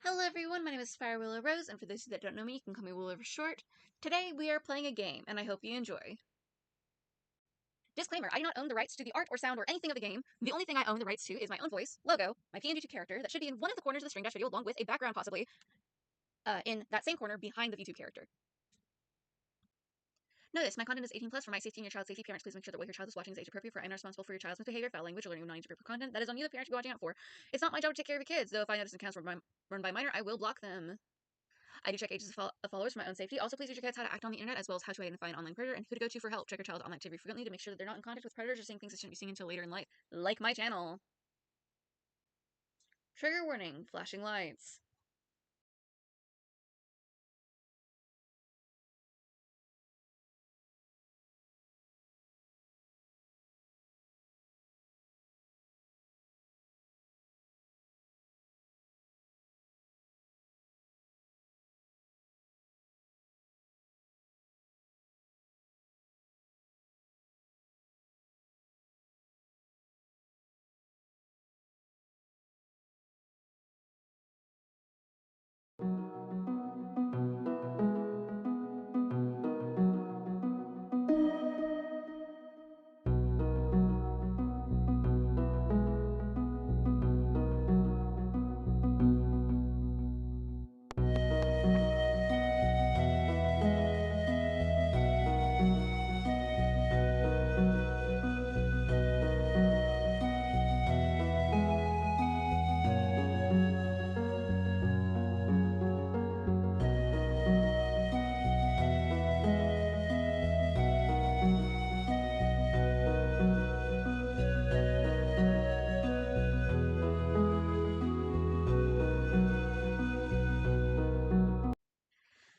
Hello everyone, my name is Fire Willow Rose, and for those of you that don't know me, you can call me Willow for short. Today we are playing a game, and I hope you enjoy. Disclaimer, I do not own the rights to the art or sound or anything of the game. The only thing I own the rights to is my own voice, logo, my PNG character that should be in one of the corners of the String Dash video along with a background possibly, in that same corner behind the VTube character. Notice, my content is 18 plus. For my safety and your child's safety, parents please make sure that what your child is watching is age appropriate for and are responsible for your child's misbehavior, foul language, or learning of non-age-appropriate content. That is on you, the parent, to be watching out for. It's not my job to take care of your kids, though if I notice accounts run by minor, I will block them. I do check ages of followers for my own safety. Also, please teach your kids how to act on the internet, as well as how to identify an online predator and who to go to for help. Check your child's online activity frequently to make sure that they're not in contact with predators or saying things they shouldn't be seeing until later in life, like my channel. Trigger warning, flashing lights.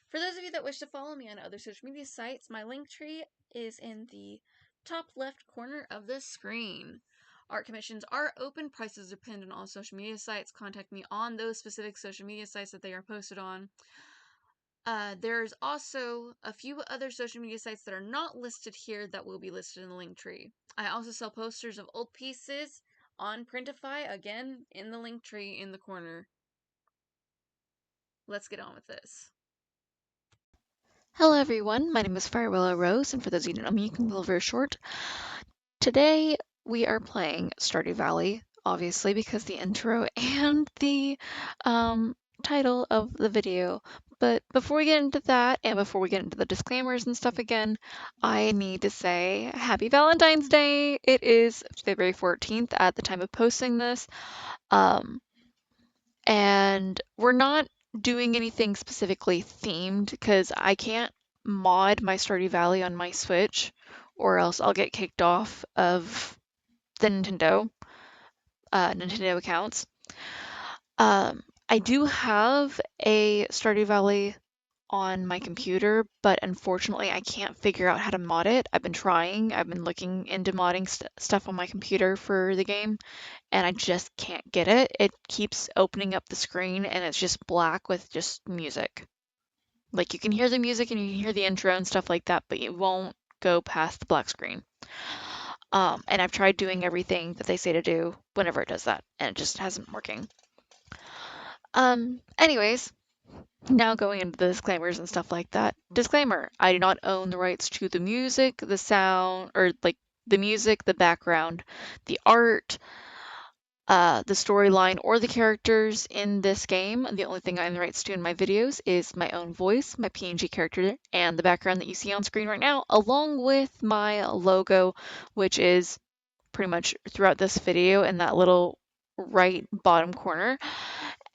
For those of you that wish to follow me on other social media sites, my link tree is in the top left corner of the screen. Art commissions are open. Prices are pinned on all social media sites. Contact me on those specific social media sites that they are posted on. There's also a few other social media sites that are not listed here that will be listed in the link tree. I also sell posters of old pieces on Printify, again, in the link tree in the corner. Let's get on with this. Hello everyone, my name is Fire Willow Rose, and for those of you who don't know me, you can call very short. Today we are playing Stardew Valley, obviously because the intro and the title of the video. But before we get into that, and before we get into the disclaimers and stuff again, I need to say Happy Valentine's Day! It is February 14th at the time of posting this. And we're not doing anything specifically themed because I can't mod my Stardew Valley on my Switch or else I'll get kicked off of the Nintendo accounts. I do have a Stardew Valley on my computer, but unfortunately I can't figure out how to mod it. I've been trying. I've been looking into modding stuff on my computer for the game, and I just can't get it. It keeps opening up the screen and it's just black with just music. Like you can hear the music and you can hear the intro and stuff like that, but you won't go past the black screen. And I've tried doing everything that they say to do whenever it does that, and it just hasn't working. Anyways, now going into the disclaimers and stuff like that. Disclaimer, I do not own the rights to the music, the sound, or like the music, the background, the art, the storyline, or the characters in this game. The only thing I own the rights to in my videos is my own voice, my PNG character, and the background that you see on screen right now, along with my logo, which is pretty much throughout this video in that little right bottom corner,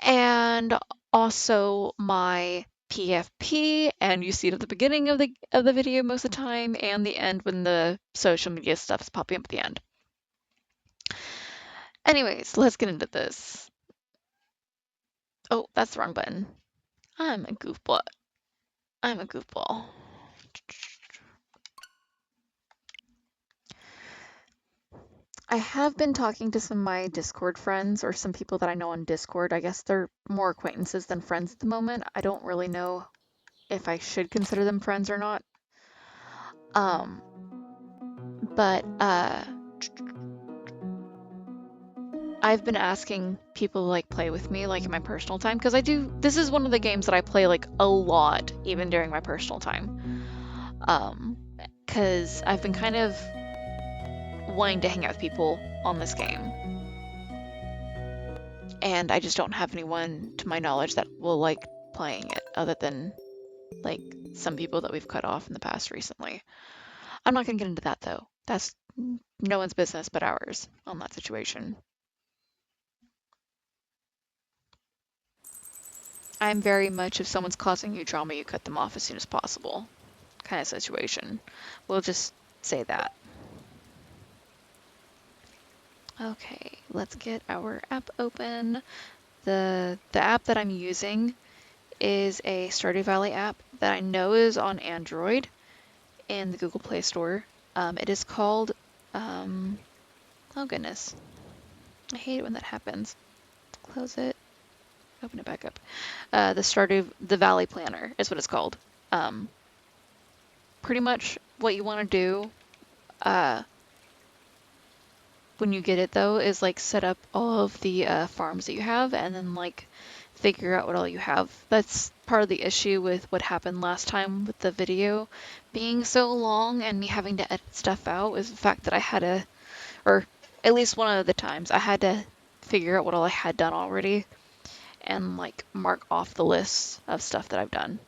and also my PFP, and you see it at the beginning of the video most of the time, and the end when the social media stuff is popping up at the end. Anyways, let's get into this. Oh, that's the wrong button. I'm a goofball. I'm a goofball. I have been talking to some of my Discord friends, or some people that I know on Discord. I guess they're more acquaintances than friends at the moment. I don't really know if I should consider them friends or not. But I've been asking people to like play with me like in my personal time because this is one of the games that I play like a lot even during my personal time. Um, because I've been kind of wanting to hang out with people on this game, and I just don't have anyone to my knowledge that will like playing it other than like some people that we've cut off in the past recently. I'm not gonna get into that though. That's no one's business but ours on that situation. I'm very much if someone's causing you drama, you cut them off as soon as possible kind of situation. We'll just say that. Okay, let's get our app open. The app that I'm using is a Stardew Valley app that I know is on Android in the Google Play Store. It is called, um, oh goodness, I hate it when that happens. Close it, open it back up. The Valley Planner is what it's called. Um, Pretty much what you want to do uh, when you get it though is like set up all of the farms that you have and then like figure out what all you have. That's part of the issue with what happened last time with the video being so long and me having to edit stuff out is the fact that I had to, or at least one of the times, I had to figure out what all I had done already and like mark off the list of stuff that I've done.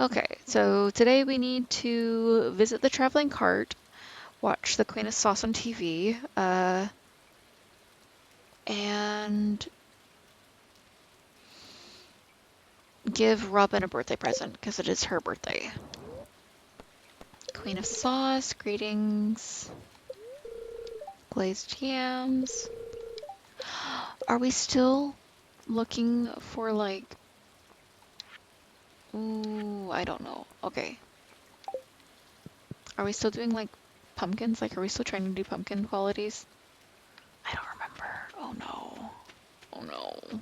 Okay, so today we need to visit the traveling cart, watch the Queen of Sauce on TV, and give Robin a birthday present because it is her birthday. Queen of Sauce, greetings. Glazed yams. Are we still looking for like... Ooh, I don't know. Okay. Are we still doing like pumpkins? Like, are we still trying to do pumpkin qualities? I don't remember. Oh no. Oh no.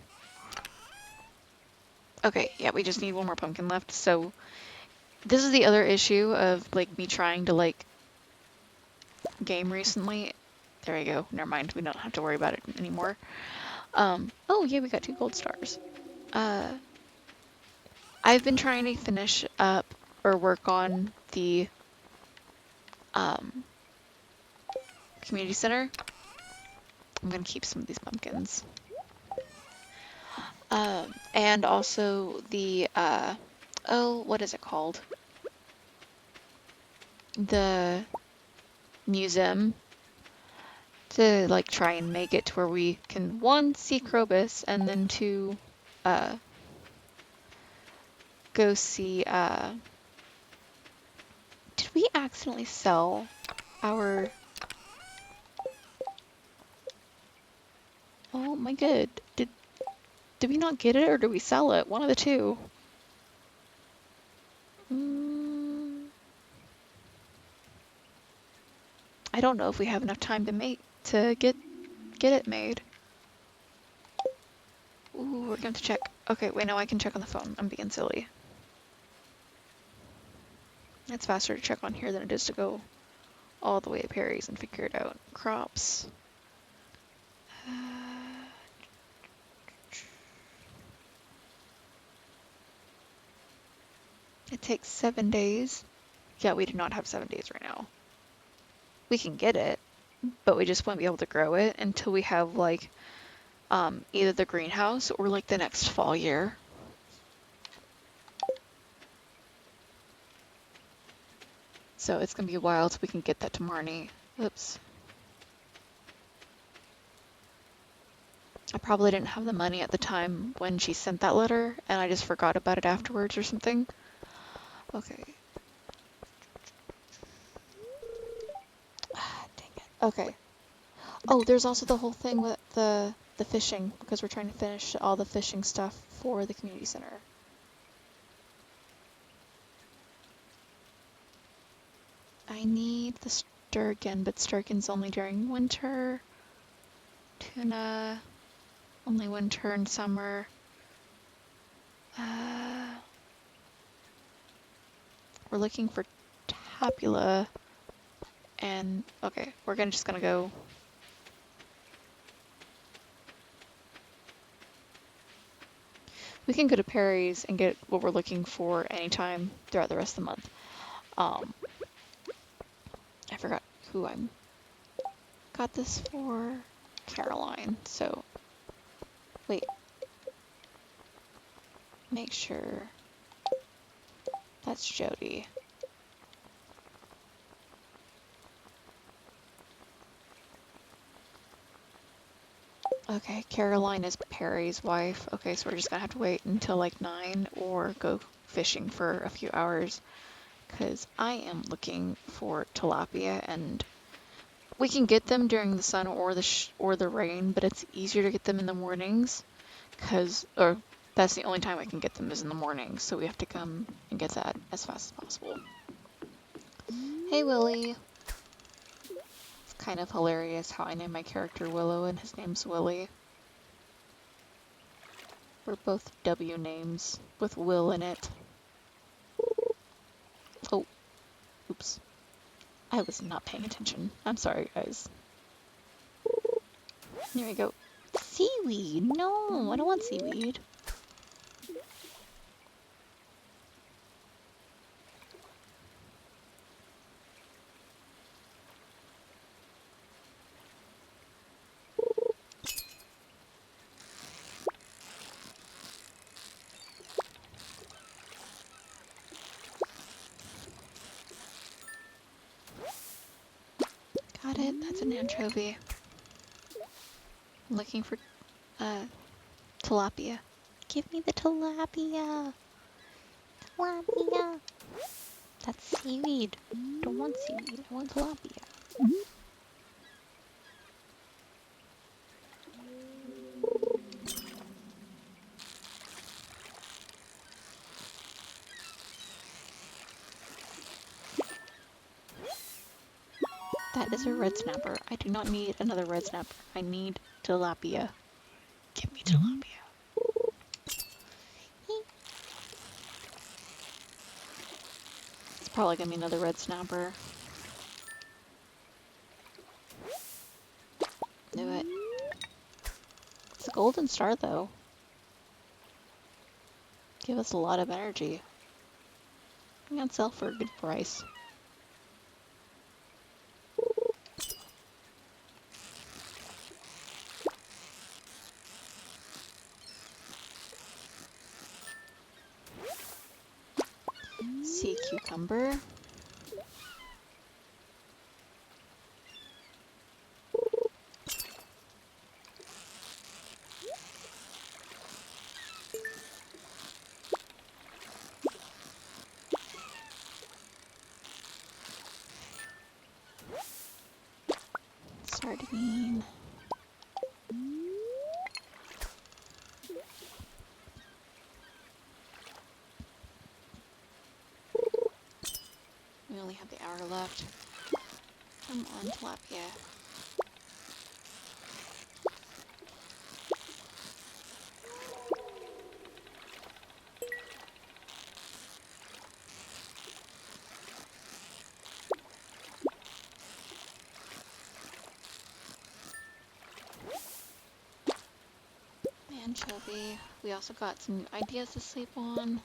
Okay, yeah, we just need one more pumpkin left. So this is the other issue of like me trying to like game recently. There we go. Never mind. We don't have to worry about it anymore. Oh yeah, we got 2 gold stars. Uh, I've been trying to finish up or work on the um, community center. I'm gonna keep some of these pumpkins. And also the, oh, what is it called? The museum to like try and make it to where we can one, see Krobus and then two, uh, go see, did we accidentally sell our, oh my god, did we not get it or did we sell it? One of the two. I don't know if we have enough time to get it made. Ooh, we're going to check. Okay, wait, no, I can check on the phone. I'm being silly. It's faster to check on here than it is to go all the way to Perry's and figure it out. Crops. It takes 7 days. Yeah, we do not have 7 days right now. We can get it, but we just won't be able to grow it until we have like either the greenhouse or like the next fall year. So it's gonna be a while till we can get that to Marnie. Oops. I probably didn't have the money at the time when she sent that letter, and I just forgot about it afterwards or something. Okay. Ah, dang it. Okay. Oh, there's also the whole thing with the fishing, because we're trying to finish all the fishing stuff for the community center. I need the sturgeon, but sturgeon's only during winter. Tuna, only winter and summer. We're looking for tapula, and okay, we're just gonna go We can go to Perry's and get what we're looking for anytime throughout the rest of the month. Um, I forgot who I got this for. Caroline. So, wait. Make sure that's Jody. Okay, Caroline is Perry's wife. Okay, so we're just gonna have to wait until like 9 or go fishing for a few hours because I am looking for tilapia, and we can get them during the sun or the rain, but it's easier to get them in the mornings or that's the only time I can get them is in the morning, so we have to come and get that as fast as possible. Hey, Willie. It's kind of hilarious how I named my character Willow and his name's Willie. We're both W names with Will in it. Oh, oops. I was not paying attention. I'm sorry, guys. There we go. Seaweed! No, I don't want seaweed. Got it. That's an anchovy. I'm looking for tilapia. Give me the tilapia. Tilapia. That's seaweed. I don't want seaweed. I want tilapia. That is a red snapper. I do not need another red snapper. I need tilapia. Give me tilapia. It's probably gonna be another red snapper. Knew it. It's a golden star though. Give us a lot of energy. I'm gonna sell for a good price. Sea cucumber. Sardine. We only have the hour left. Come on, tilapia. Anchovy. We also got some new ideas to sleep on.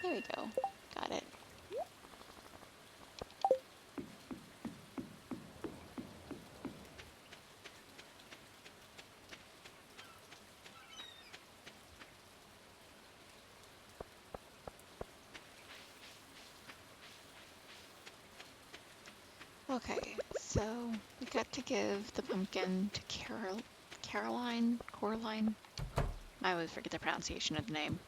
There we go. Got it. Okay, so we got to give the pumpkin to Coraline. I always forget the pronunciation of the name.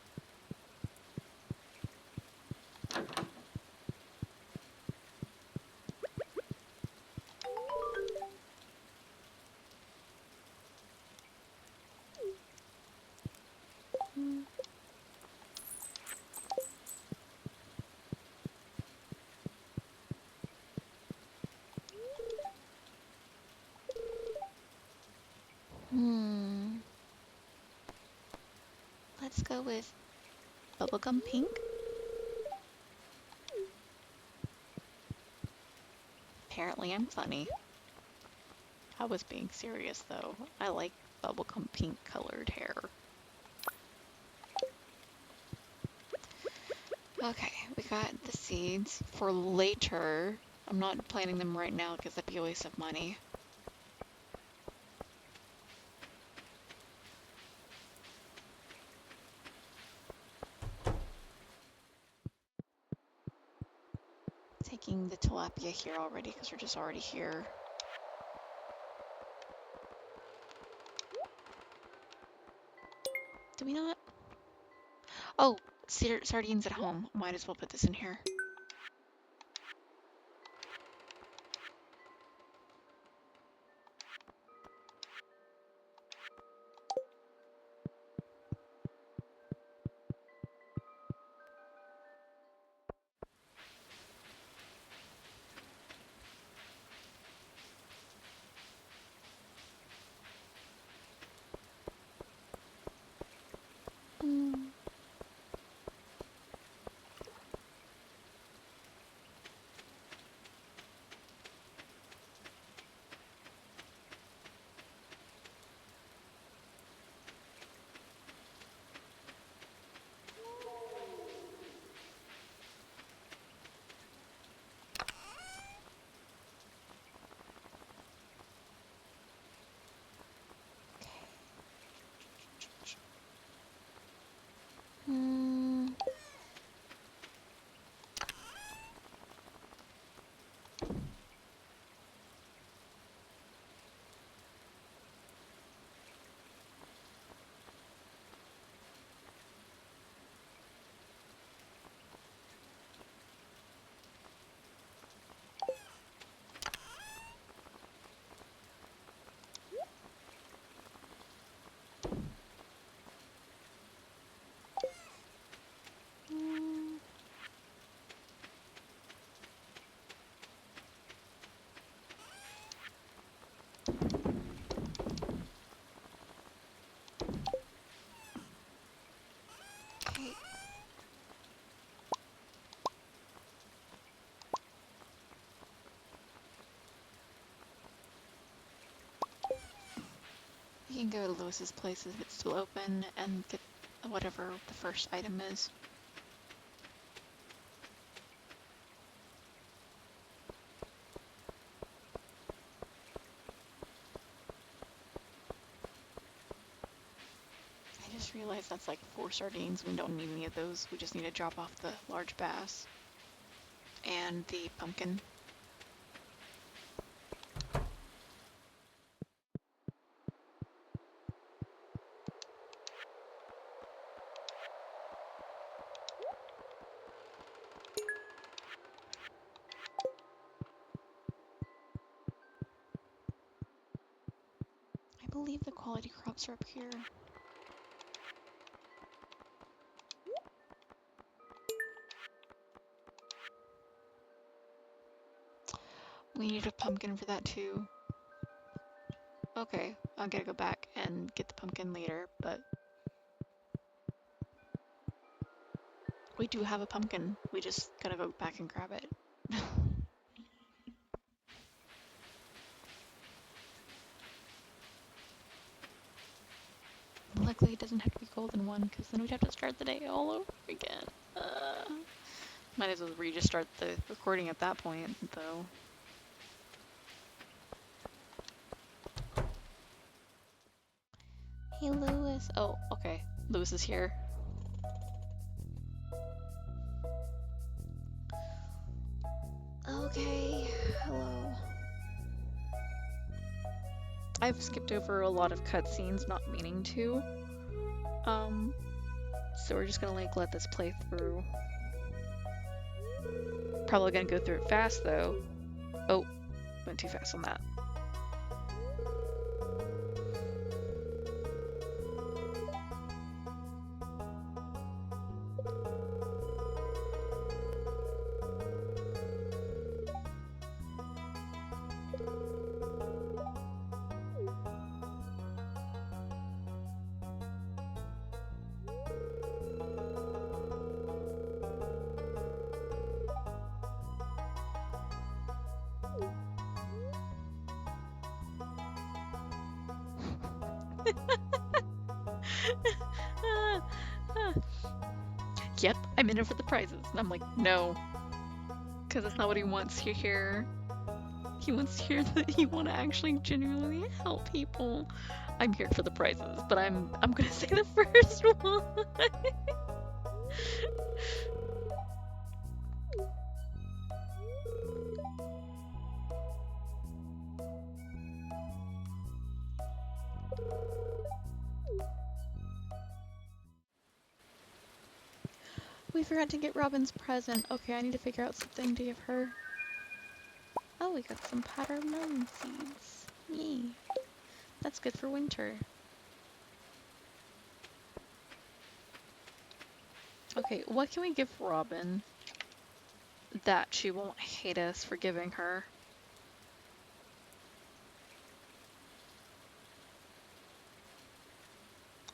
go with bubblegum pink. Apparently I'm funny. I was being serious though. I like bubblegum pink colored hair. Okay, we got the seeds for later. I'm not planting them right now because that'd be a waste of money. Taking the tilapia here already because we're just already here. Do we not? Oh, sardines at home. Might as well put this in here. Mm. Hmm. Mm. Okay. We can go to Lewis's place if it's still open and get whatever the first item is. I just realized that's like 4 sardines. We don't need any of those. We just need to drop off the large bass and the pumpkin. I believe the quality crops are up here. We need a pumpkin for that too. Okay, I'm gonna go back and get the pumpkin later, but we do have a pumpkin. We just gotta go back and grab it. Luckily, it doesn't have to be golden one, because then we'd have to start the day all over again. Might as well just start the recording at that point, though. Hey, Lewis. Oh, okay. Lewis is here. Okay, hello. I've skipped over a lot of cutscenes, not meaning to. So we're just gonna like let this play through. Probably gonna go through it fast though. Oh, went too fast on that. Yep, I'm in it for the prizes. And I'm like, no, because that's not what he wants to hear. He wants to hear that you want to actually genuinely help people. I'm here for the prizes, but I'm gonna say the first one. We forgot to get Robin's present. Okay, I need to figure out something to give her. Oh, we got some powder melon seeds. Yay. That's good for winter. Okay, what can we give Robin that she won't hate us for giving her?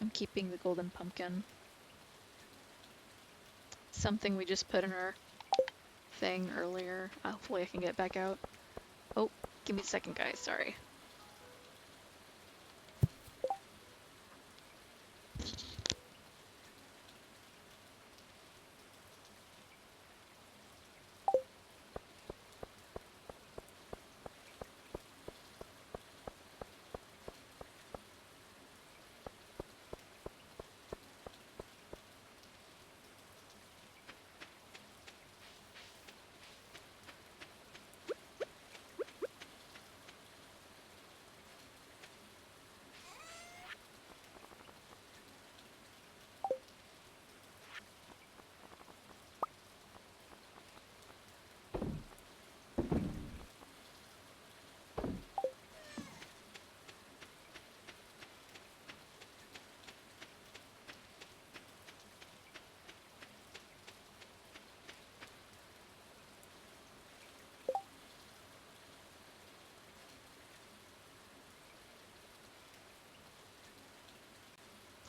I'm keeping the golden pumpkin. Something we just put in our thing earlier. Hopefully I can get back out. Oh, give me a second, guys. Sorry.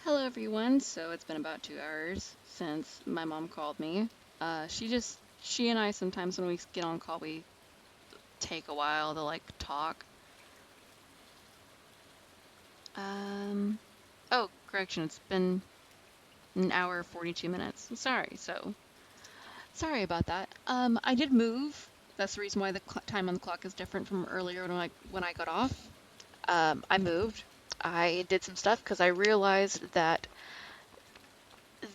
Hello everyone. So it's been about 2 hours since my mom called me. She and I sometimes when we get on call, we take a while to like talk. Um, oh, correction, it's been an hour 42 minutes. Sorry about that. I did move. That's the reason why the time on the clock is different from earlier when I got off. I moved. I did some stuff because I realized that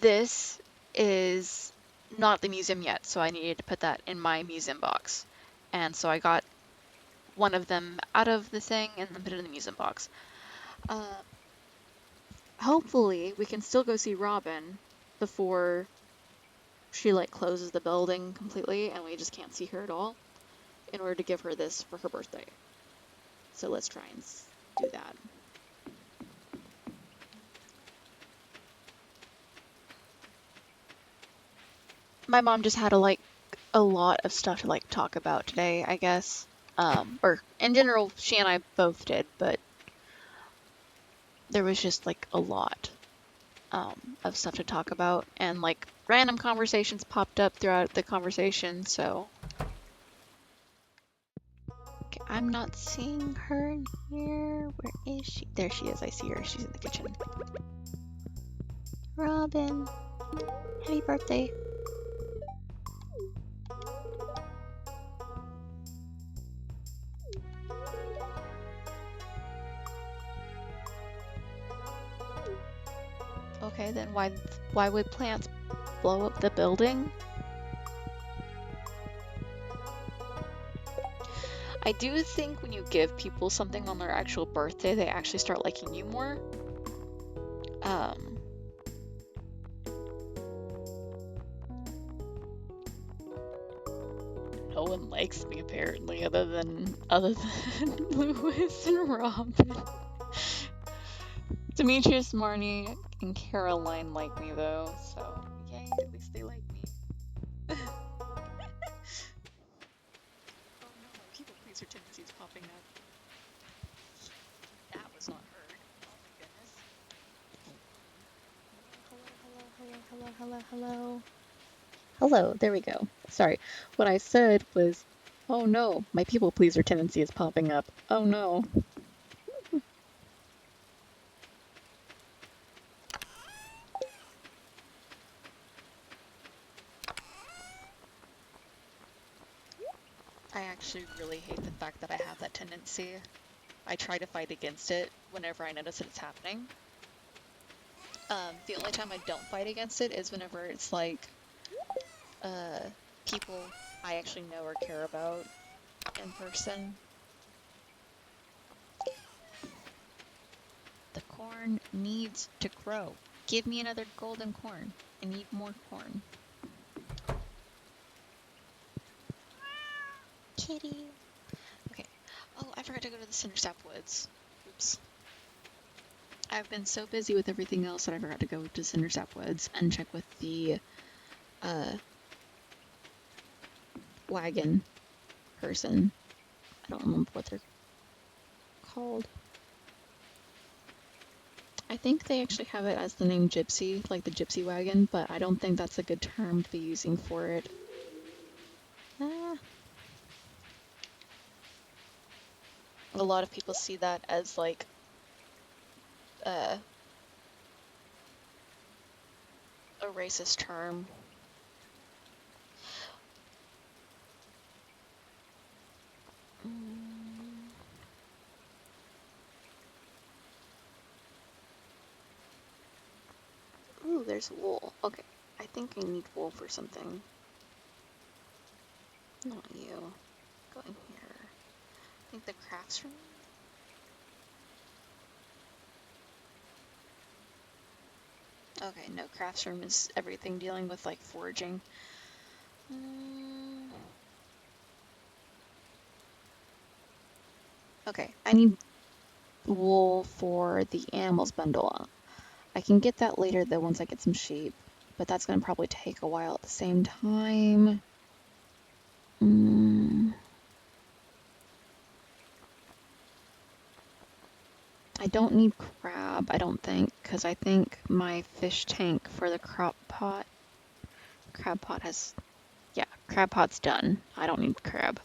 this is not the museum yet, so I needed to put that in my museum box. And so I got one of them out of the thing and then put it in the museum box. Uh, Hopefully we can still go see Robin before she like closes the building completely and we just can't see her at all in order to give her this for her birthday. So let's try and do that. My mom just had a lot of stuff to like talk about today, I guess. Or in general, she and I both did, but there was just like a lot of stuff to talk about, and like random conversations popped up throughout the conversation. So okay, I'm not seeing her here. Where is she? There she is. I see her. She's in the kitchen. Robin, happy birthday. Okay, then why would plants blow up the building? I do think when you give people something on their actual birthday, they actually start liking you more. Um, no one likes me apparently, other than Lewis and Robin. Demetrius, Marnie, and Caroline like me though, so yay, at least they like me. Oh no, my people pleaser tendency is popping up. That was not heard. Oh my goodness. Hello. Hello, there we go. Sorry. What I said was, oh no, my people pleaser tendency is popping up. Oh no. I actually really hate the fact that I have that tendency. I try to fight against it whenever I notice that it's happening. The only time I don't fight against it is whenever it's like uh, people I actually know or care about in person. The corn needs to grow. Give me another golden corn. I need more corn. Kitty. Okay. Oh, I forgot to go to the Cindersap Woods. Oops. I've been so busy with everything else that I forgot to go to Cindersap Woods and check with the uh, wagon person. I don't remember what they're called. I think they actually have it as the name Gypsy, like the Gypsy wagon, but I don't think that's a good term to be using for it. Ah. A lot of people see that as like uh, a racist term. Ooh, there's wool. Okay, I think I need wool for something. Not you. Go in here. I think the crafts room. Okay, no, crafts room is everything dealing with like foraging. Okay, I need wool for the animals bundle. I can get that later though once I get some sheep, but that's gonna probably take a while at the same time. I don't need crab, I don't think, because I think my fish tank for the crab pot has, yeah, crab pot's done. I don't need crab.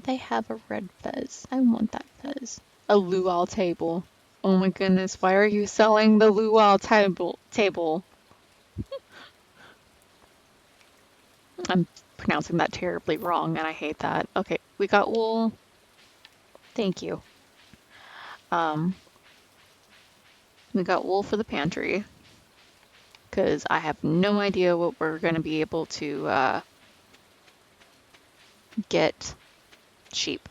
They have a red fez. I want that fez. A luau table. Oh my goodness, why are you selling the luau table? I'm pronouncing that terribly wrong, and I hate that. Okay, we got wool. Thank you. Um, we got wool for the pantry, because I have no idea what we're going to be able to get sheep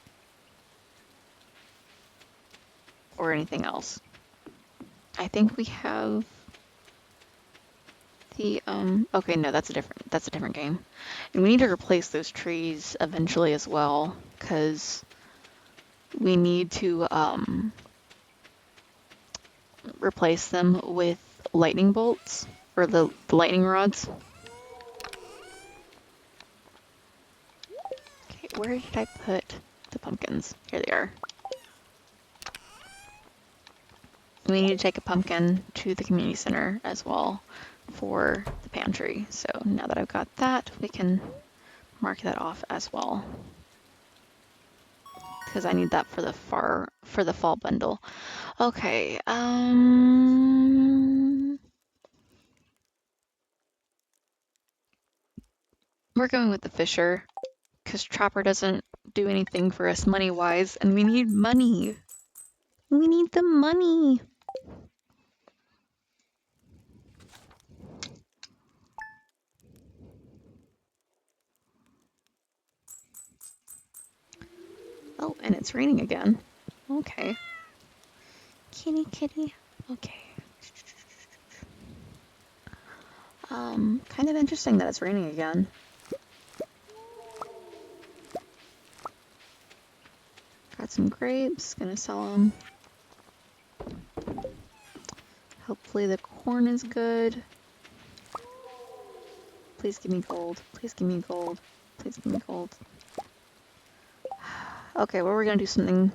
or anything else. I think we have the okay, no, that's a different game. And we need to replace those trees eventually as well, because we need to replace them with lightning bolts or the lightning rods. Okay, where did I put the pumpkins? Here they are. We need to take a pumpkin to the community center as well for the pantry. So now that I've got that, we can mark that off as well, because I need that for the fall bundle. Okay, we're going with the Fisher, because Trapper doesn't do anything for us money-wise, and we need money. We need the money. Oh, and it's raining again. Okay. Kitty, kitty. Okay. Kind of interesting that it's raining again. Got some grapes, gonna sell them. Hopefully the corn is good. Please give me gold. Please give me gold. Please give me gold. Okay, well, we're gonna do something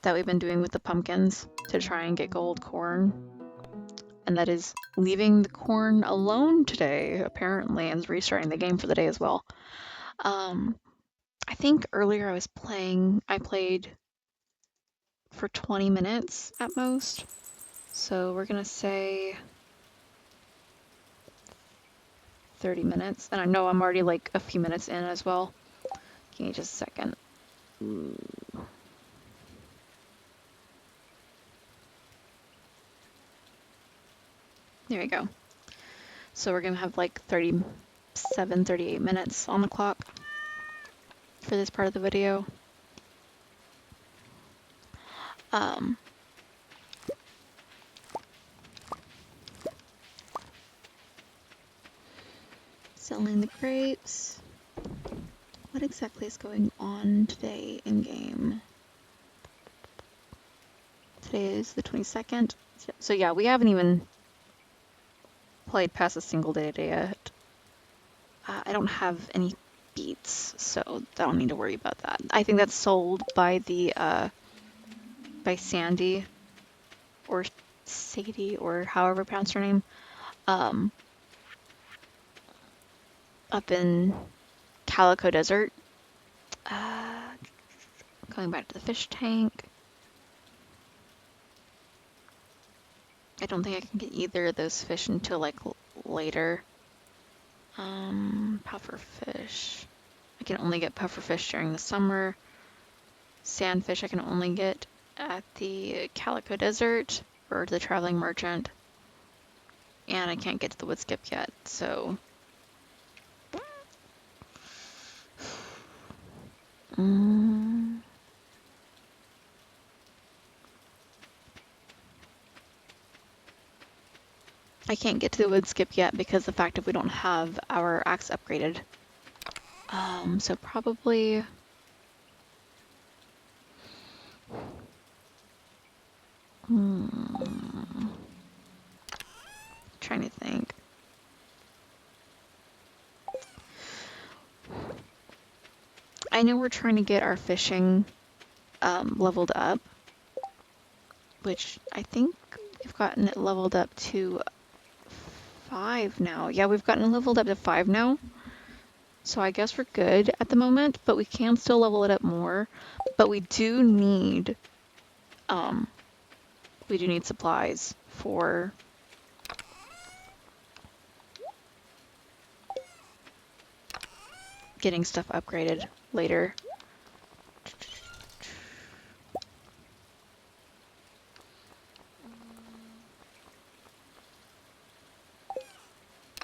that we've been doing with the pumpkins to try and get gold corn. And that is leaving the corn alone today, apparently, and restarting the game for the day as well. I think earlier I played for 20 minutes at most. So we're gonna say 30 minutes. And I know I'm already like a few minutes in as well. Give me just a second. There we go. So we're gonna have like 37, 38 minutes on the clock for this part of the video. Selling the grapes. What exactly is going on today in game? Today is the 22nd. So yeah, we haven't even played past a single day today yet. I don't have any beets, so I don't need to worry about that. I think that's sold by the by Sandy or Sadie or however you pronounce her name. Up in Calico Desert. Going back to the fish tank. I don't think I can get either of those fish until like later. Pufferfish. I can only get pufferfish during the summer. Sandfish I can only get at the Calico Desert or the Traveling Merchant. And I can't get to the wood skip yet, so... I can't get to the wood skip yet because the fact that we don't have our axe upgraded. So probably... Trying to think. I know we're trying to get our fishing leveled up, which I think we've gotten it leveled up to 5 now. Yeah, we've gotten it leveled up to 5 now. So I guess we're good at the moment, but we can still level it up more. But we do need supplies for getting stuff upgraded later.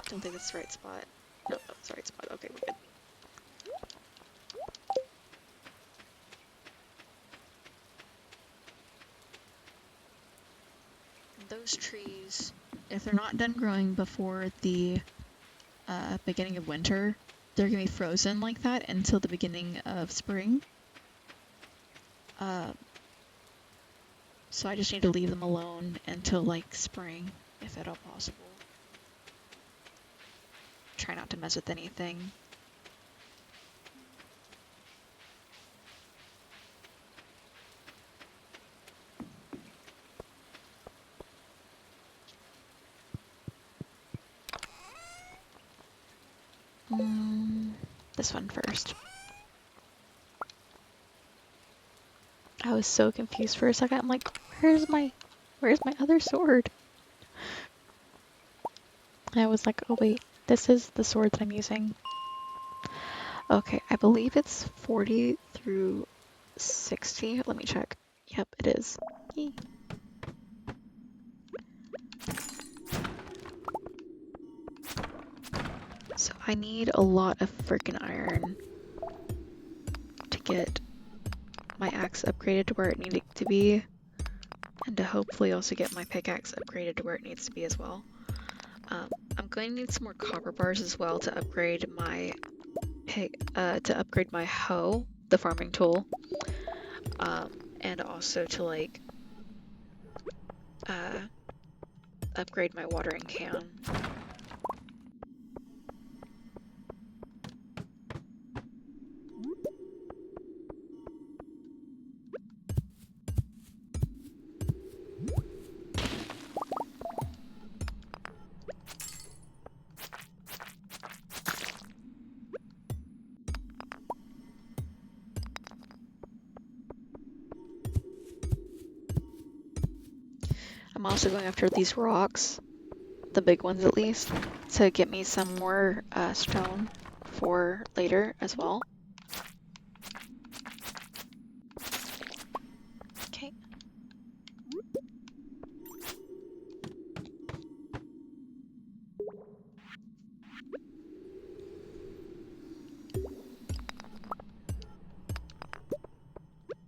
Don't think that's the right spot. No, that's the right spot. Okay, we're good. Those trees, if they're not done growing before the beginning of winter, they're gonna be frozen like that until the beginning of spring. So I just need to leave them alone until like spring, if at all possible. Try not to mess with anything. This one first. I was so confused for a second. I'm like, where's my other sword? I was like, oh wait, this is the sword that I'm using. Okay, I believe it's 40 through 60. Let me check. Yep, it is. Yee. So I need a lot of freaking iron to get my axe upgraded to where it needed to be, and to hopefully also get my pickaxe upgraded to where it needs to be as well. I'm going to need some more copper bars as well to upgrade my hoe, the farming tool, and also to like upgrade my watering can. I'm also going after these rocks the big ones at least, to get me some more stone for later as well. Okay.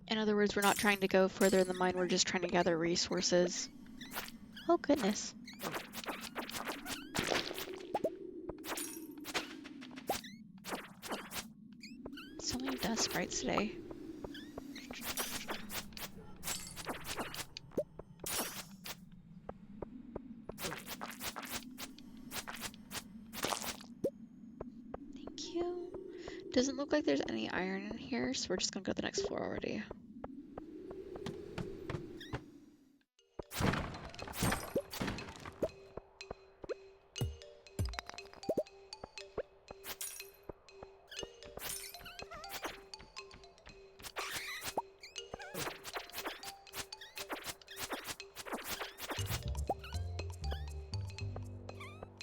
In other words, we're not trying to go further in the mine, we're just trying to gather resources. Oh goodness. So many dust sprites today. Thank you. Doesn't look like there's any iron in here, so we're just gonna go to the next floor already.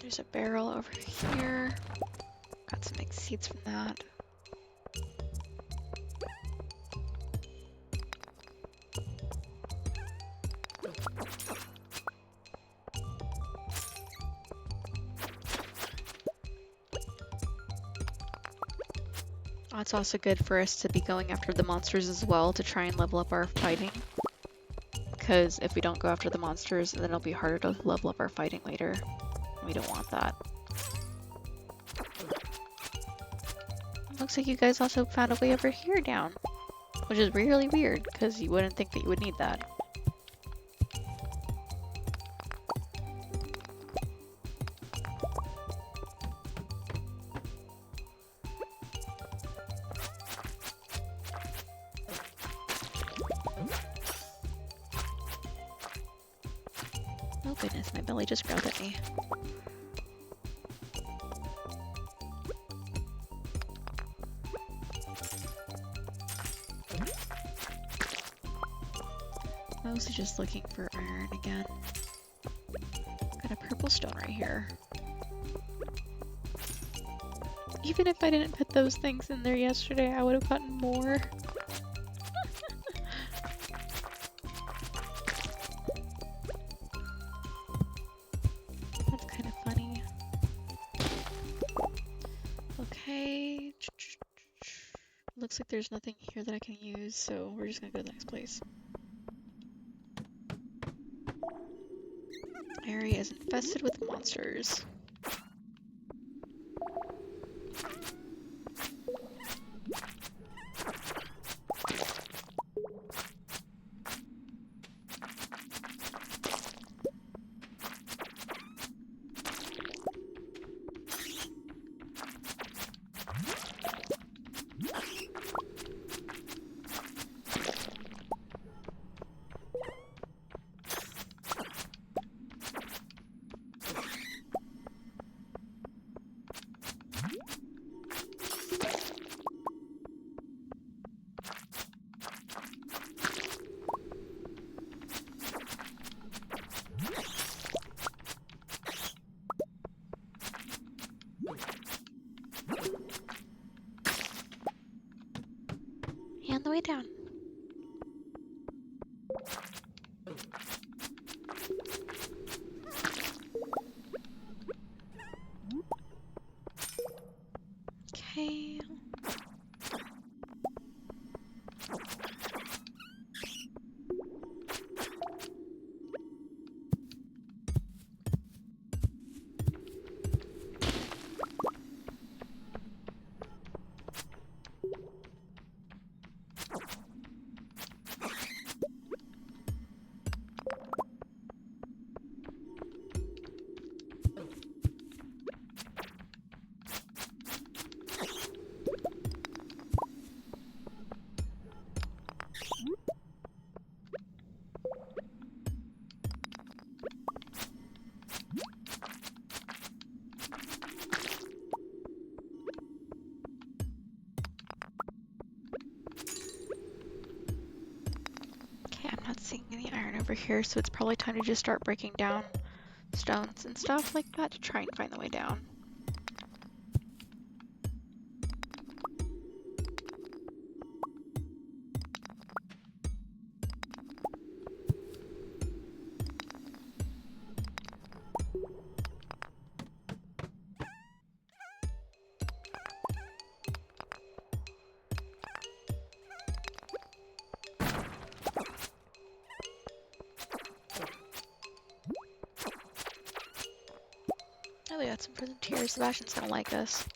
There's a barrel over here. Got some egg seeds from that. Oh, it's also good for us to be going after the monsters as well to try and level up our fighting. Because if we don't go after the monsters, then it'll be harder to level up our fighting later. We don't want that. Looks like you guys also found a way over here down, which is really weird because you wouldn't think that you would need that. Oh goodness, my belly just growled at me. Mostly just looking for iron again. Got a purple stone right here. Even if I didn't put those things in there yesterday, I would have gotten more. That's kind of funny. Okay. Looks like there's nothing here that I can use, so we're just gonna go to the next place. Area is infested with monsters. And the way down. Okay. Okay, I'm not seeing any iron over here, so it's probably time to just start breaking down stones and stuff like that to try and find the way down. Oh, they got some present here. Sebastian's gonna like us.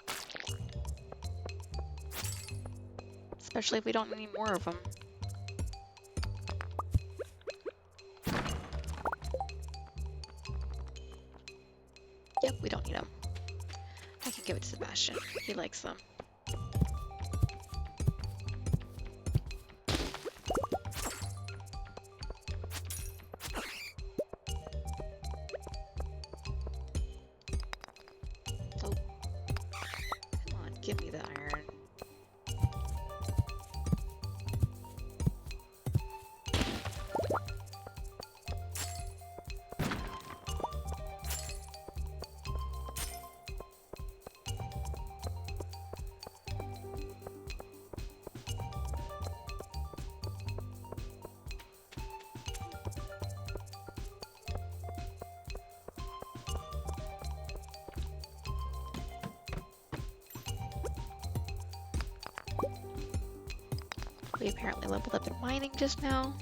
Especially if we don't need more of them. Yep, we don't need them. I can give it to Sebastian. He likes them. Oh. Come on, give me the iron. We apparently leveled up in mining just now.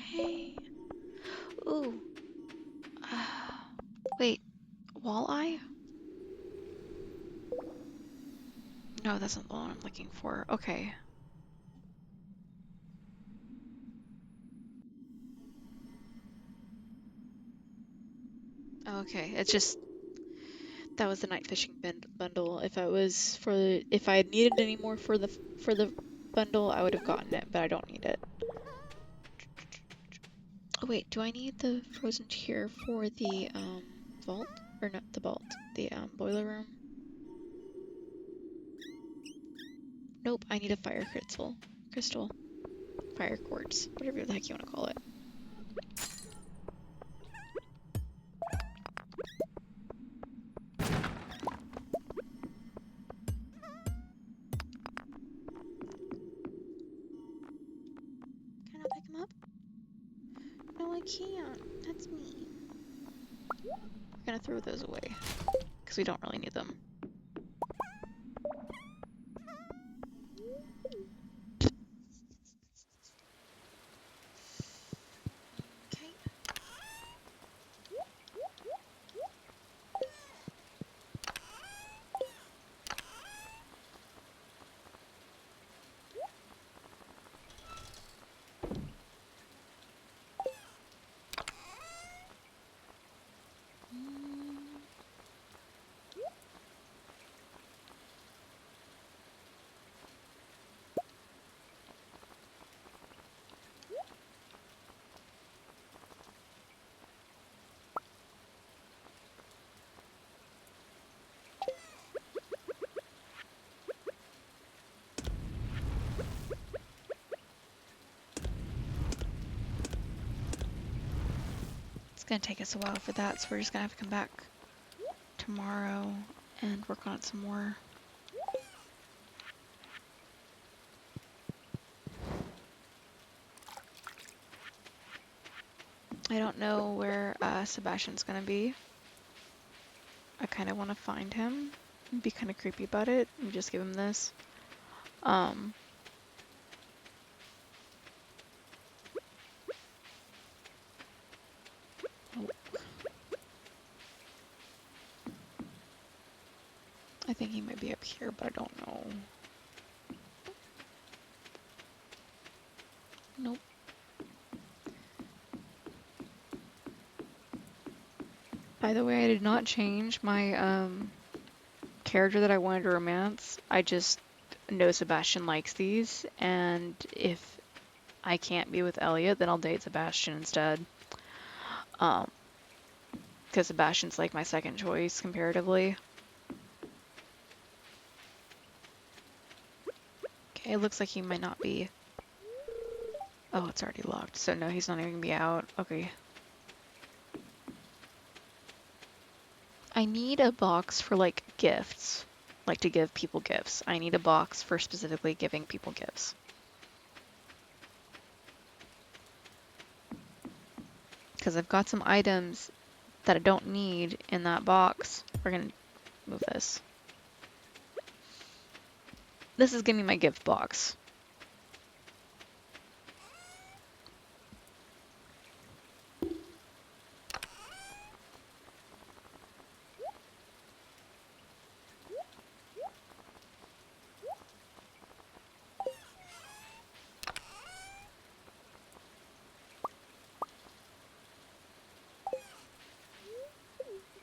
Okay. Ooh. Wait, walleye? No, that's not the one I'm looking for. Okay. Okay, it's just that was the night fishing bundle. If I had needed any more for the bundle, I would have gotten it, but I don't need it. Oh wait, do I need the frozen tier for the vault? Or not the vault, the boiler room? Nope, I need a fire crystal. Fire quartz, whatever the heck you want to call it. Can I not pick him up? No, I can't. That's mean. We're gonna throw those away because we don't really need them. Okay. It's gonna take us a while for that, so we're just gonna have to come back tomorrow and work on it some more. I don't know where Sebastian's gonna be. I kind of want to find him and be kind of creepy about it and just give him this. Um, oh. I think he might be up here, but I don't know. By the way, I did not change my character that I wanted to romance. I just know Sebastian likes these, and if I can't be with Elliot, then I'll date Sebastian instead. Because Sebastian's like my second choice comparatively. Okay, it looks like he might not be. Oh, it's already locked, so no, he's not even gonna be out. Okay. I need a box for like gifts, like to give people gifts. I need a box for specifically giving people gifts. Because I've got some items that I don't need in that box. We're gonna move this. This is gonna be my gift box.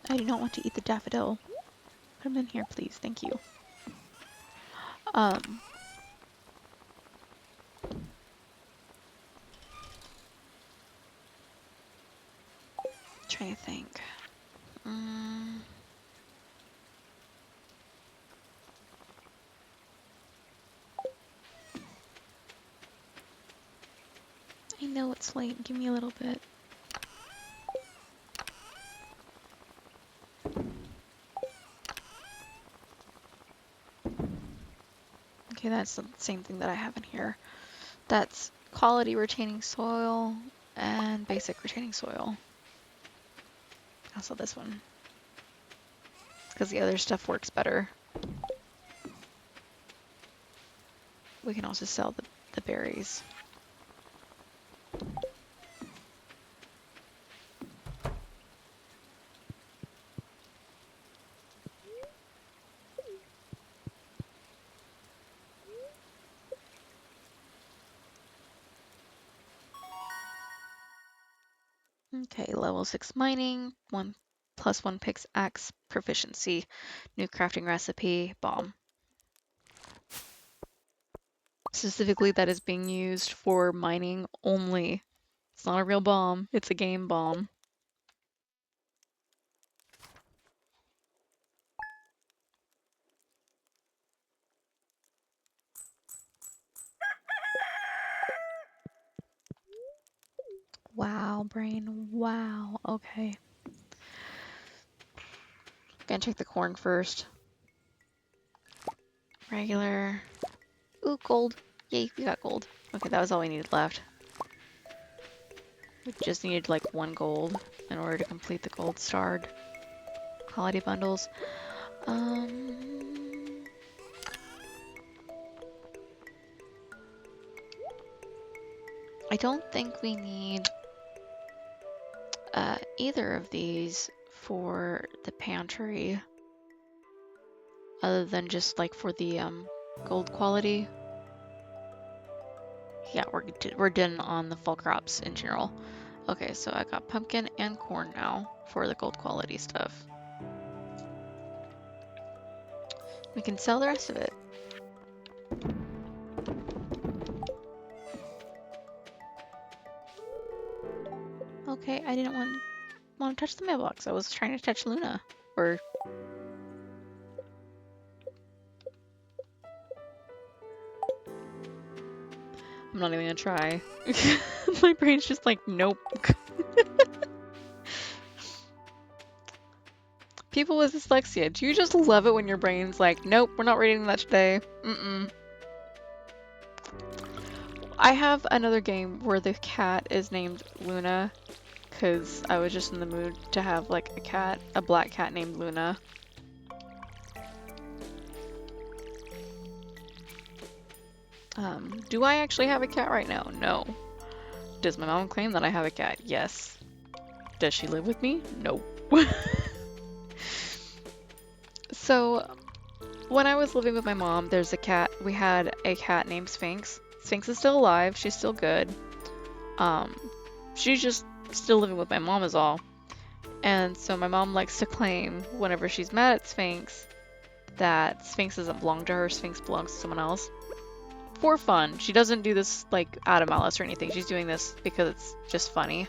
I do not want to eat the daffodil. Put them in here, please. Thank you. Trying to think. I know it's late. Give me a little bit. Okay, that's the same thing that I have in here. That's quality retaining soil and basic retaining soil. Also this one. Because the other stuff works better. We can also sell the berries. Okay, level 6 mining, 1+1 pickaxe proficiency, new crafting recipe, bomb. Specifically, that is being used for mining only. It's not a real bomb, it's a game bomb. Wow, brain, wow, okay. Gonna check the corn first. Regular. Ooh, gold. Yay, we got gold. Okay, that was all we needed left. We just needed like 1 gold in order to complete the gold starred holiday bundles. I don't think we need either of these for the pantry, other than just like for the gold quality. Yeah, we're done on the fall crops in general. Okay, so I got pumpkin and corn now for the gold quality stuff. We can sell the rest of it. Okay, I didn't want to touch the mailbox. I was trying to touch Luna. Or I'm not even gonna try. My brain's just like, nope. People with dyslexia, do you just love it when your brain's like, nope, we're not reading that today? I have another game where the cat is named Luna, because I was just in the mood to have like a black cat named Luna. Do I actually have a cat right now? No. Does my mom claim that I have a cat? Yes. Does she live with me? No. So, when I was living with my mom, we had a cat named Sphinx. Sphinx is still alive, she's still good. She's just still living with my mom is all. And so my mom likes to claim whenever she's mad at Sphinx that Sphinx doesn't belong to her, Sphinx belongs to someone else. For fun. She doesn't do this like out of malice or anything. She's doing this because it's just funny.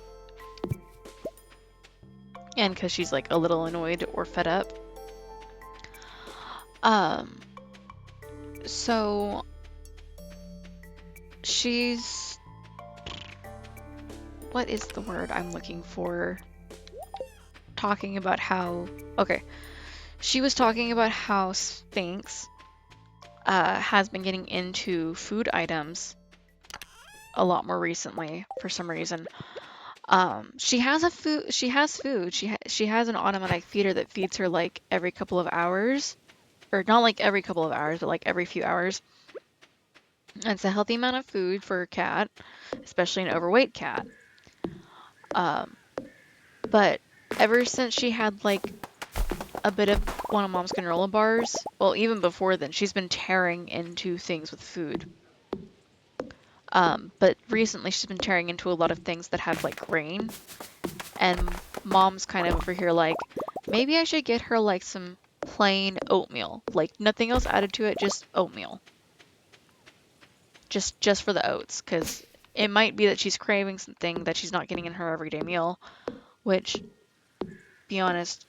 And because she's like a little annoyed or fed up. So she's, what is the word I'm looking for? Talking about how, okay. She was talking about how Sphinx has been getting into food items a lot more recently for some reason. She has food. She has an automatic feeder that feeds her like every couple of hours, or not like every couple of hours, but like every few hours. And it's a healthy amount of food for a cat, especially an overweight cat. But ever since she had like a bit of one of Mom's granola bars, well, even before then, she's been tearing into things with food. But recently she's been tearing into a lot of things that have like grain, and Mom's kind of over here like, maybe I should get her like some plain oatmeal, like nothing else added to it, just oatmeal. Just for the oats, because it might be that she's craving something that she's not getting in her everyday meal, which, be honest,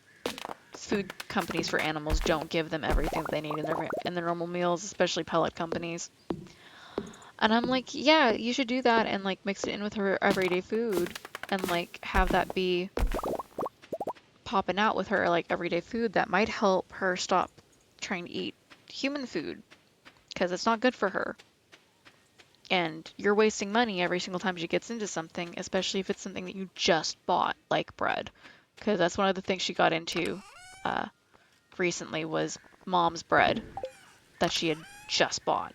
food companies for animals don't give them everything that they need in their normal meals, especially pellet companies. And I'm like, yeah, you should do that and like mix it in with her everyday food and like have that be popping out with her like everyday food. That might help her stop trying to eat human food because it's not good for her. And you're wasting money every single time she gets into something, especially if it's something that you just bought, like bread. Because that's one of the things she got into uh, recently was Mom's bread that she had just bought.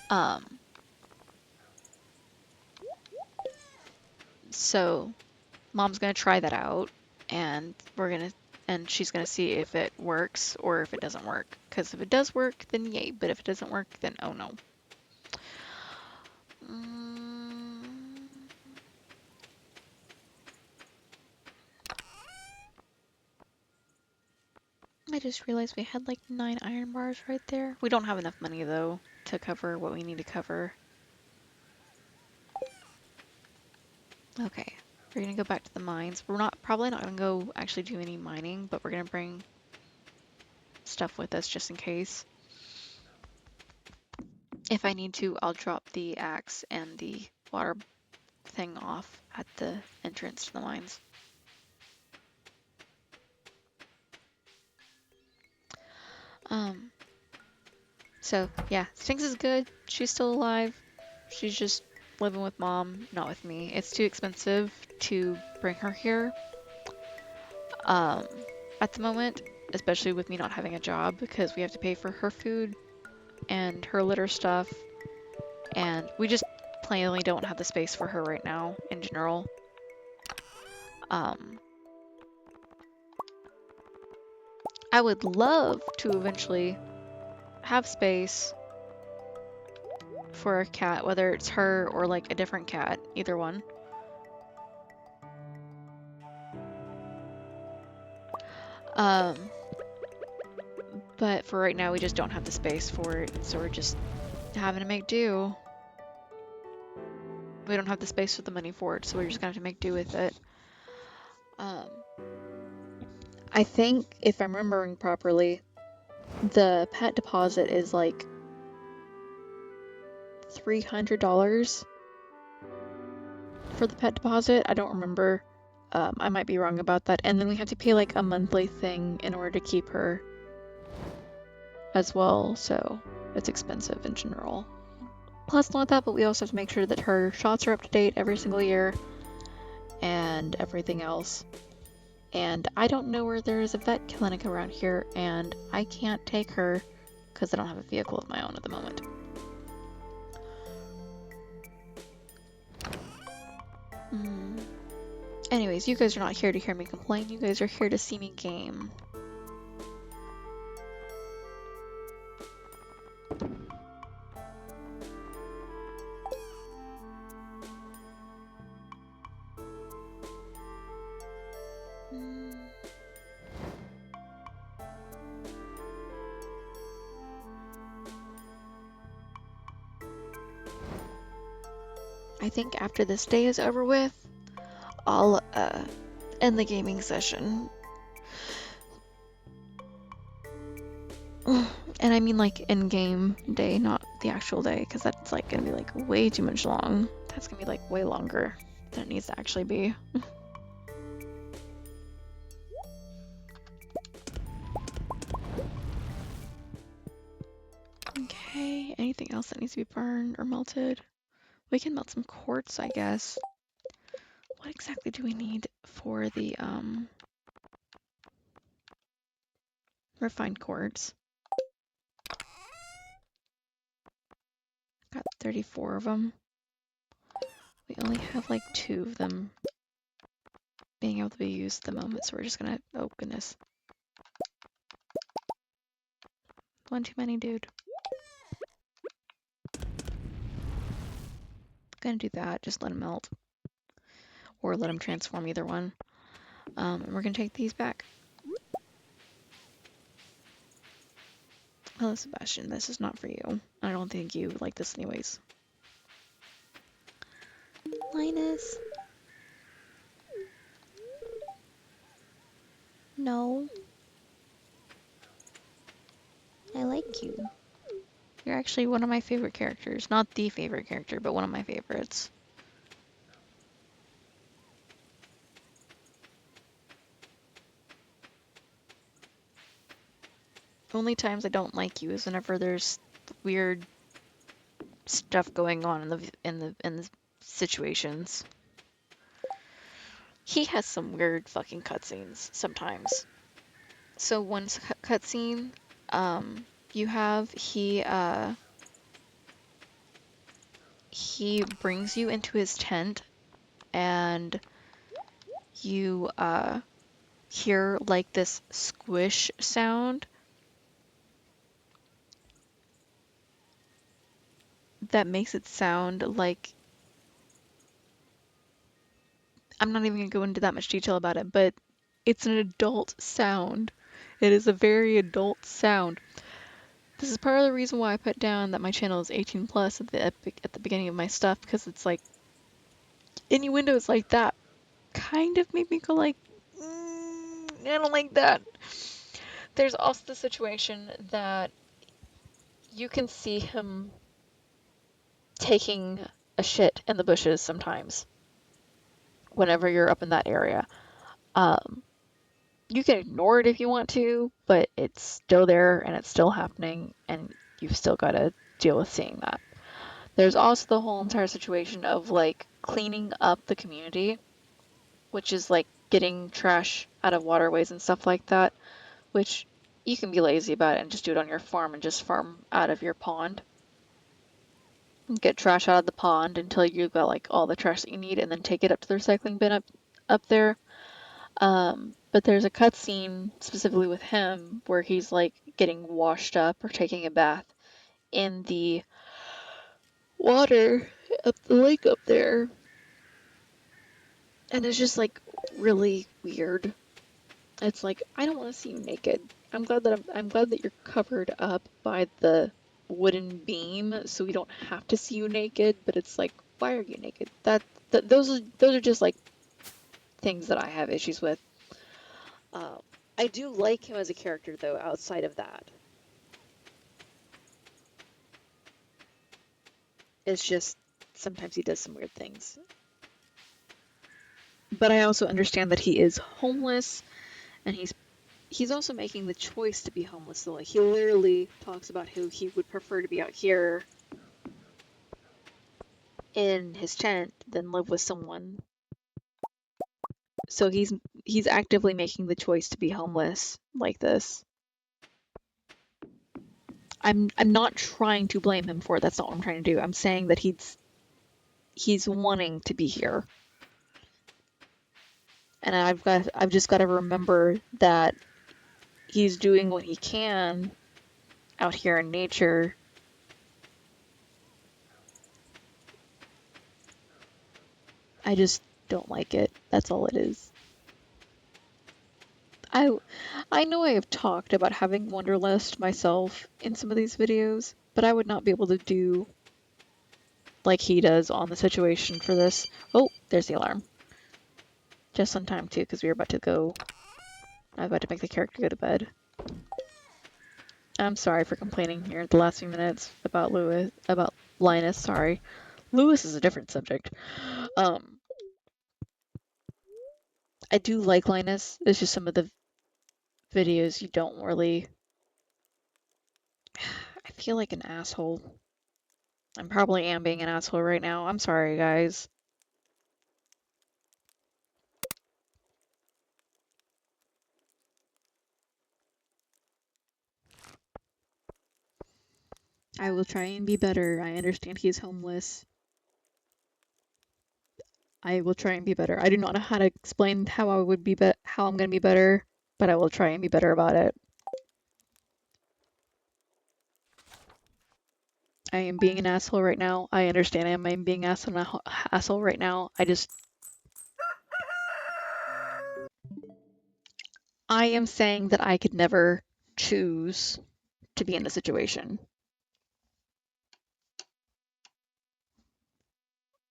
Um, so Mom's gonna try that out, and she's gonna see if it works or if it doesn't work. Because if it does work, then yay. But if it doesn't work, then oh no. I just realized we had like 9 iron bars right there. We don't have enough money though to cover what we need to cover. Okay, we're gonna go back to the mines. We're probably not gonna go actually do any mining, but we're gonna bring stuff with us just in case. If I need to, I'll drop the axe and the water thing off at the entrance to the mines. So yeah, Sphinx is good. She's still alive. She's just living with Mom, not with me. It's too expensive to bring her here at the moment, especially with me not having a job because we have to pay for her food and her litter stuff, and we just plainly don't have the space for her right now in general. I would love to eventually have space for a cat, whether it's her or like a different cat, either one. But for right now, we just don't have the space for it, so we're just having to make do. We don't have the space or the money for it, so we're just gonna have to make do with it. I think, if I'm remembering properly, the pet deposit is like $300 for the pet deposit. I don't remember. I might be wrong about that. And then we have to pay like a monthly thing in order to keep her as well, so it's expensive in general. Plus, not that, but we also have to make sure that her shots are up to date every single year and everything else. And I don't know where there is a vet clinic around here, and I can't take her because I don't have a vehicle of my own at the moment. Anyways, you guys are not here to hear me complain, you guys are here to see me game. I think after this day is over with, I'll end the gaming session. And I mean like in-game day, not the actual day, because that's like gonna be like way too much long. That's gonna be like way longer than it needs to actually be. Okay, anything else that needs to be burned or melted? We can melt some quartz, I guess. What exactly do we need for the refined quartz? Got 34 of them. We only have like 2 of them being able to be used at the moment, so we're just gonna, oh goodness. One too many, dude. Gonna do that, just let them melt. Or let them transform, either one. And we're gonna take these back. Hello, Sebastian, this is not for you. I don't think you would like this anyways. Linus. No. I like you. You're actually one of my favorite characters. Not the favorite character, but one of my favorites. Only times I don't like you is whenever there's weird stuff going on in the situations. He has some weird fucking cutscenes sometimes. So one cutscene, you have he brings you into his tent and you hear like this squish sound that makes it sound like, I'm not even gonna go into that much detail about it, but it's an adult sound. It is a very adult sound. This is part of the reason why I put down that my channel is 18 plus at the beginning of my stuff, because it's like innuendos like that kind of made me go like, I don't like that. There's also the situation that you can see him taking a shit in the bushes sometimes whenever you're up in that area. Um, you can ignore it if you want to, but it's still there and it's still happening, and you've still got to deal with seeing that. There's also the whole entire situation of like cleaning up the community, which is like getting trash out of waterways and stuff like that, which you can be lazy about it and just do it on your farm and just farm out of your pond. Get trash out of the pond until you've got like all the trash that you need, and then take it up to the recycling bin up there. But there's a cutscene specifically with him where he's like getting washed up or taking a bath in the water up the lake up there. And it's just like really weird. It's like, I don't want to see you naked. I'm glad that you're covered up by the wooden beam so we don't have to see you naked, but it's like, why are you naked? Those are just like things that I have issues with. I do like him as a character though, outside of that. It's just sometimes he does some weird things. But I also understand that he is homeless, and he's also making the choice to be homeless. So like he literally talks about who he would prefer to be out here in his tent than live with someone. So he's actively making the choice to be homeless like this. I'm not trying to blame him for it. That's not what I'm trying to do. I'm saying that he's wanting to be here. And I've just got to remember that he's doing what he can out here in nature. I just don't like it. That's all it is. I know I have talked about having Wanderlust myself in some of these videos, but I would not be able to do like he does on the situation for this. Oh, there's the alarm. Just on time too, because we were about to go. I was about to make the character go to bed. I'm sorry for complaining here at the last few minutes about Linus. Sorry, Lewis is a different subject. Um, I do like Linus. It's just some of the videos you don't really. I feel like an asshole. I probably am being an asshole right now. I'm sorry, guys. I will try and be better. I understand he's homeless. I will try and be better. I do not know how to explain how I would how I'm going to be better, but I will try and be better about it. I am being an asshole right now. I understand I am being an asshole right now. I am saying that I could never choose to be in a situation.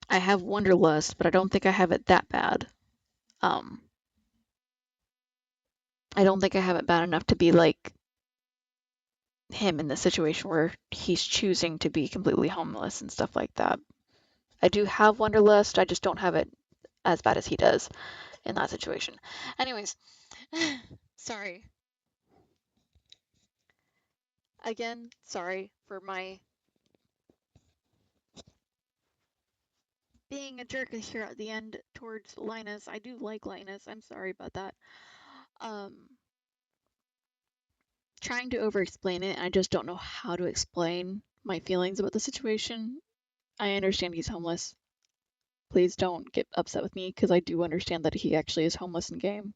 I have wanderlust, but I don't think I have it that bad. Um, I don't think I have it bad enough to be like him in the situation where he's choosing to be completely homeless and stuff like that. I do have wanderlust, I just don't have it as bad as he does in that situation. Anyways, sorry. Again, sorry for my being a jerk here at the end towards Linus. I do like Linus. I'm sorry about that. Um, trying to over-explain it, I just don't know how to explain my feelings about the situation. I understand he's homeless. Please don't get upset with me because I do understand that he actually is homeless in game.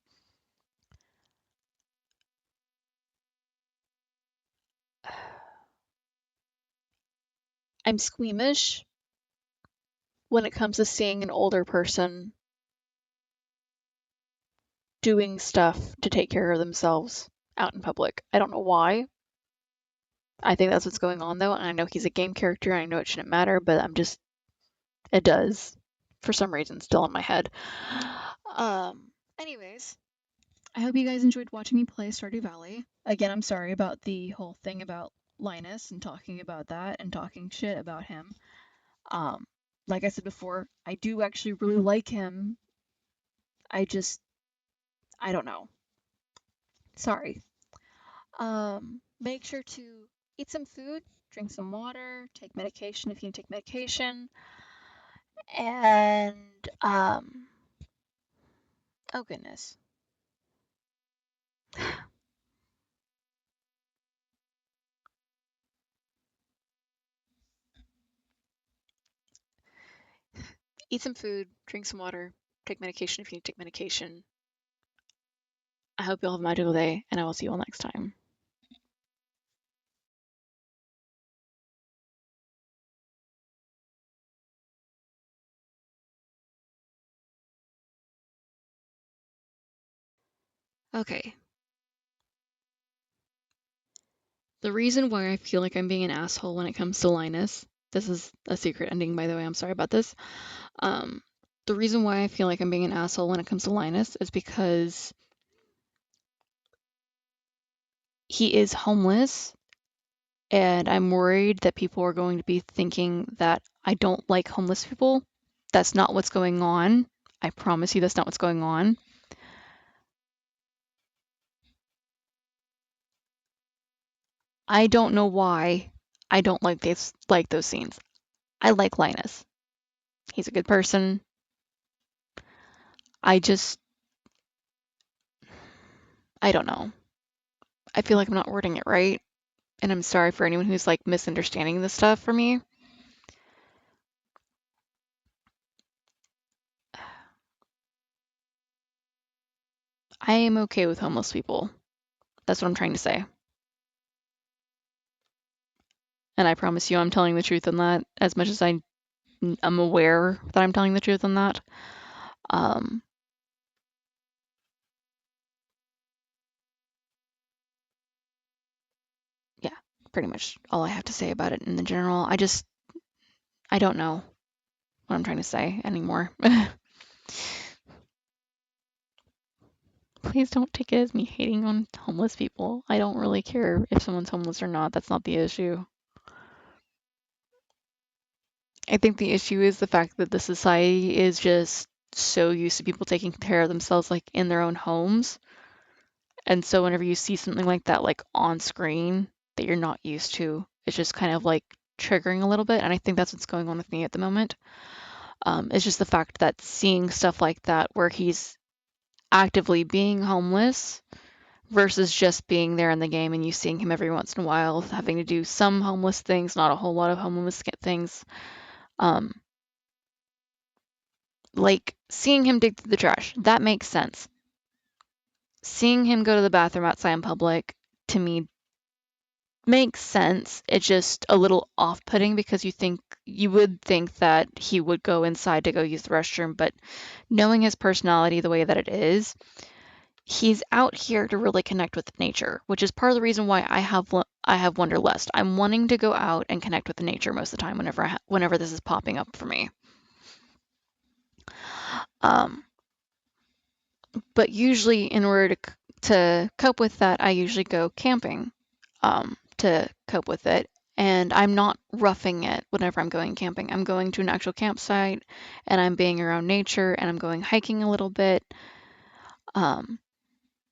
I'm squeamish when it comes to seeing an older person doing stuff to take care of themselves out in public. I don't know why. I think that's what's going on though, and I know he's a game character, and I know it shouldn't matter, but it does, for some reason, still in my head. Anyways, I hope you guys enjoyed watching me play Stardew Valley. Again, I'm sorry about the whole thing about Linus and talking about that and talking shit about him. Um, like I said before, I do actually really like him. I just, I don't know. Sorry. Make sure to eat some food, drink some water, take medication if you need to take medication, and, oh goodness. Eat some food, drink some water, take medication if you need to take medication. I hope you all have a magical day, and I will see you all next time. Okay. The reason why I feel like I'm being an asshole when it comes to Linus, this is a secret ending, by the way, I'm sorry about this. Um, the reason why I feel like I'm being an asshole when it comes to Linus is because he is homeless, and I'm worried that people are going to be thinking that I don't like homeless people. That's not what's going on. I promise you that's not what's going on. I don't know why I don't like those scenes. I like Linus. He's a good person. I just I don't know. I feel like I'm not wording it right, and I'm sorry for anyone who's like misunderstanding this stuff for me. I am okay with homeless people. That's what I'm trying to say. And I promise you I'm telling the truth on that as much as I'm aware that I'm telling the truth on that. Um, yeah, pretty much all I have to say about it in the general. I don't know. what I'm trying to say anymore. Please don't take it as me hating on homeless people. I don't really care if someone's homeless or not. That's not the issue. I think the issue is the fact that the society is just so used to people taking care of themselves like in their own homes. And so whenever you see something like that like on screen that you're not used to, it's just kind of like triggering a little bit. And I think that's what's going on with me at the moment. It's just the fact that seeing stuff like that where he's actively being homeless versus just being there in the game and you seeing him every once in a while having to do some homeless things, not a whole lot of homeless things. Um, like seeing him dig through the trash, that makes sense. Seeing him go to the bathroom outside in public, to me, makes sense. It's just a little off-putting because you would think that he would go inside to go use the restroom, but knowing his personality the way that it is, he's out here to really connect with nature, which is part of the reason why I have Wanderlust. I'm wanting to go out and connect with the nature most of the time whenever this is popping up for me. Um, but usually, in order to cope with that, I usually go camping to cope with it. And I'm not roughing it whenever I'm going camping. I'm going to an actual campsite and I'm being around nature and I'm going hiking a little bit. Um,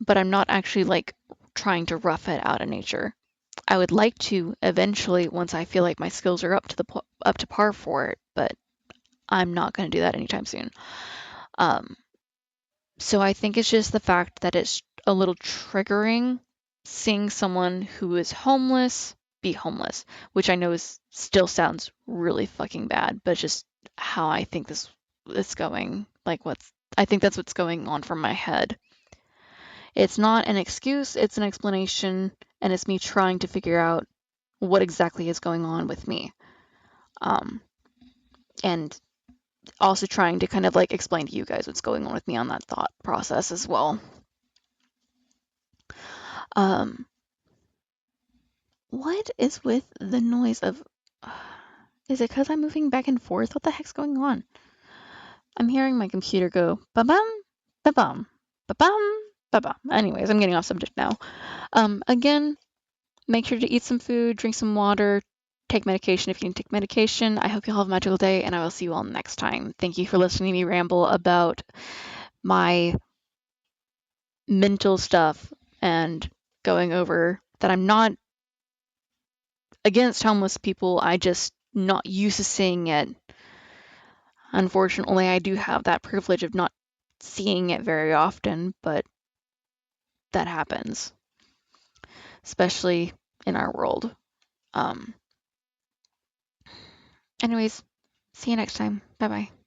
but I'm not actually like trying to rough it out of nature. I would like to eventually once I feel like my skills are up to par for it, but I'm not going to do that anytime soon. Um, so I think it's just the fact that it's a little triggering seeing someone who is homeless be homeless, which I know is still sounds really fucking bad, but it's just how I think this is going. Like I think that's what's going on from my head. It's not an excuse, it's an explanation, and it's me trying to figure out what exactly is going on with me. Um, and also trying to kind of like explain to you guys what's going on with me on that thought process as well. Um, what is with the noise of. Is it because I'm moving back and forth? What the heck's going on? I'm hearing my computer go ba-bum, ba-bum, ba-bum, ba-bum. Anyways, I'm getting off subject now. Again, make sure to eat some food, drink some water, take medication if you need to take medication. I hope you all have a magical day, and I will see you all next time. Thank you for listening to me ramble about my mental stuff and going over that I'm not against homeless people. I just not used to seeing it. Unfortunately, I do have that privilege of not seeing it very often, but that happens, especially in our world. Um, anyways, see you next time. Bye bye.